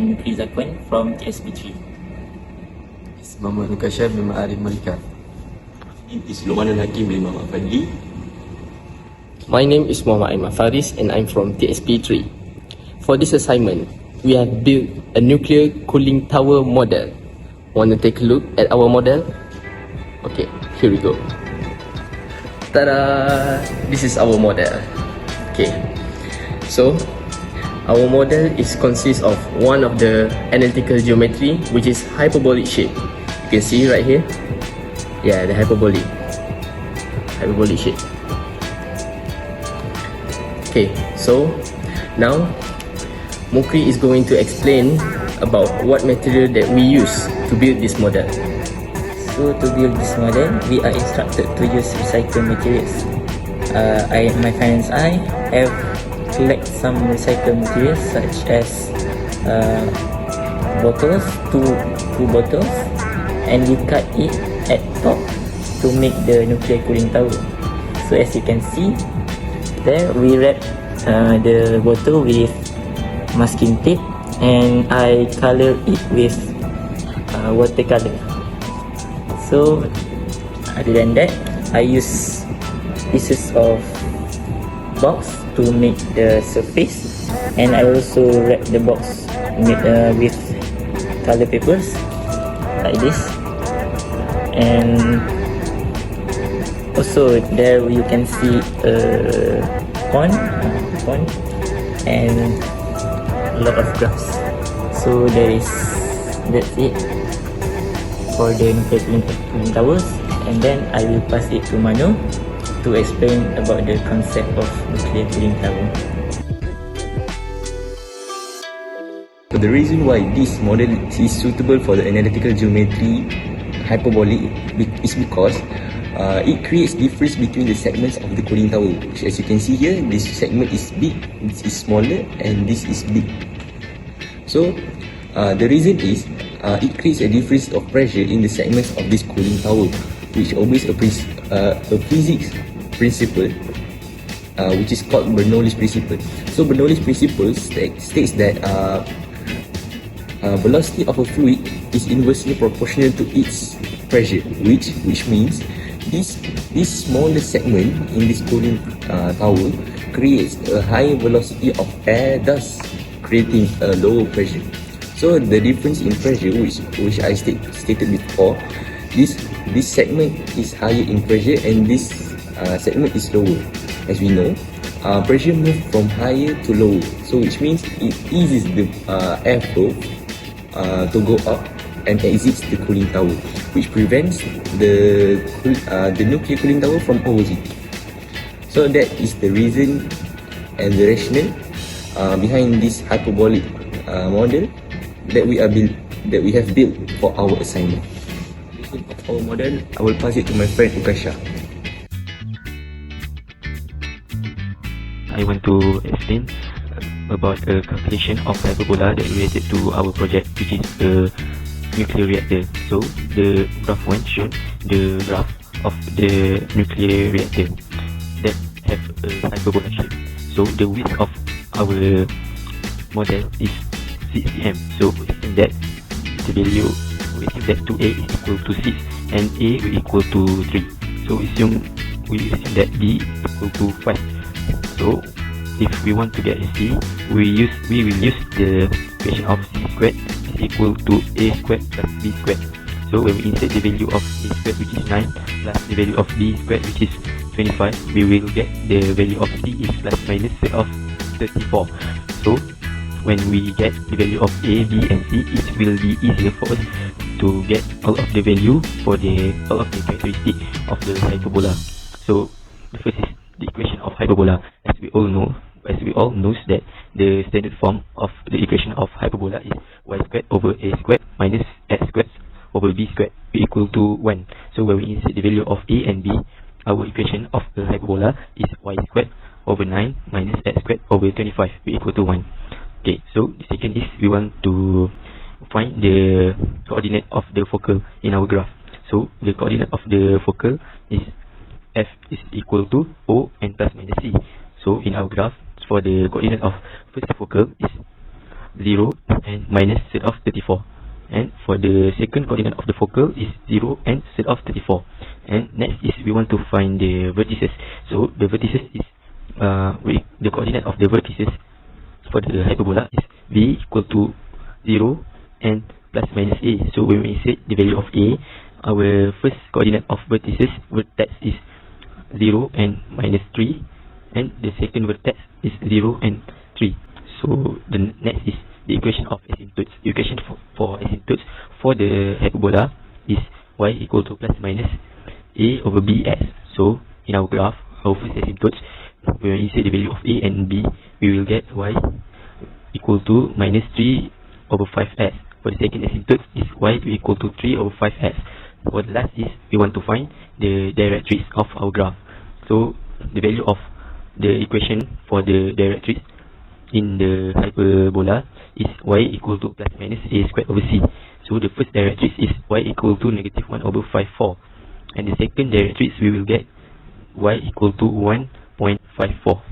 I'm Chris Zakwan from TST. Muhammad Nukashaf bin Ma'arif Malika. Is Luqman Hakim bin Muhammad Fadli. My name is Muhammad Aiman Faris and I'm from TSP3. For this assignment, we have built a nuclear cooling tower model. Want to take a look at our model? Okay, here we go. Ta-da! This is our model. Okay, so our model consists of one of the analytical geometry, which is hyperbolic shape. You can see right here. Yeah, the hyperbolic shape. Okay, so now Mukri is going to explain about what material that we use to build this model. So to build this model, we are instructed to use recycled materials. My friend and I have collect some recycled materials such as bottles, two bottles, and we cut it at top to make the nuclear cooling tower. So as you can see, there we wrap the bottle with masking tape, and I color it with watercolor. So other than that, I use pieces of box to make the surface, and I also wrap the box with color papers like this. And also there you can see a pond and a lot of graphs. So that's it for the nuclear cooling towers, and then I will pass it to Manu to explain about the concept of nuclear cooling tower. So the reason why this model is suitable for the analytical geometry hyperbolic is because it creates difference between the segments of the cooling tower. As you can see here, this segment is big, this is smaller, and this is big. So the reason is it creates a difference of pressure in the segments of this cooling tower, which obeys a physics principle which is called Bernoulli's principle. So Bernoulli's principle states that velocity of a fluid is inversely proportional to its pressure, which means this smaller segment in this cooling tower creates a higher velocity of air, thus creating a lower pressure. So the difference in pressure, which I stated before, this segment is higher in pressure and this segment is lower. As we know, pressure moves from higher to lower, so which means it eases the airflow to go up and exits the cooling tower, which prevents the nuclear cooling tower from overheating. So that is the reason and the rationale behind this hyperbolic model that we have built for our assignment. For our model, I will pass it to my friend Ukasha. I want to explain about a calculation of hyperbola that related to our project, which is a nuclear reactor. So the graph 1 shows the graph of the nuclear reactor that have a hyperbola shape. So the width of our model is 6 cm. So we assume that the value, we assume that 2a is equal to 6 and a will equal to 3. So we assume that b is equal to 5. So if we want to get a c, we will use the equation of c squared is equal to a squared plus b squared. So when we insert the value of a squared, which is 9, plus the value of b squared, which is 25, we will get the value of c is plus minus of 34. So when we get the value of a, b and c, it will be easier for us to get all of the value for all of the characteristic of the hyperbola. So the first is the equation of hyperbola. As we all know that the standard form of the equation of hyperbola is y squared over a squared minus x squared over b squared equal to 1. So when we insert the value of a and b, our equation of the hyperbola is y squared over 9 minus x squared over 25 equal to 1. Okay, so the second is we want to find the coordinate of the focal in our graph. So the coordinate of the focal is f is equal to o and plus minus c. So in our graph, for the coordinate of first focal is 0 and minus set of 34. And for the second coordinate of the focal is 0 and set of 34. And next is we want to find the vertices. So the vertices is the coordinate of the vertices for the hyperbola is v equal to 0 and plus minus a. So when we set the value of a, our first coordinate of vertices vertex is 0 and minus 3, and the second vertex is 0 and 3. So the next is the equation of asymptotes. The equation for asymptotes for the hyperbola is y equal to plus minus a over bs. So in our graph, our first asymptotes, when we insert the value of a and b, we will get y equal to minus 3 over 5s. For the second asymptote is y equal to 3 over 5s. For the last is we want to find the directrix of our graph. So the value of the equation for the directrix in the hyperbola is y equal to plus minus a squared over c. So the first directrix is y equal to negative 1 over 5, 4. And the second directrix we will get y equal to 1.54.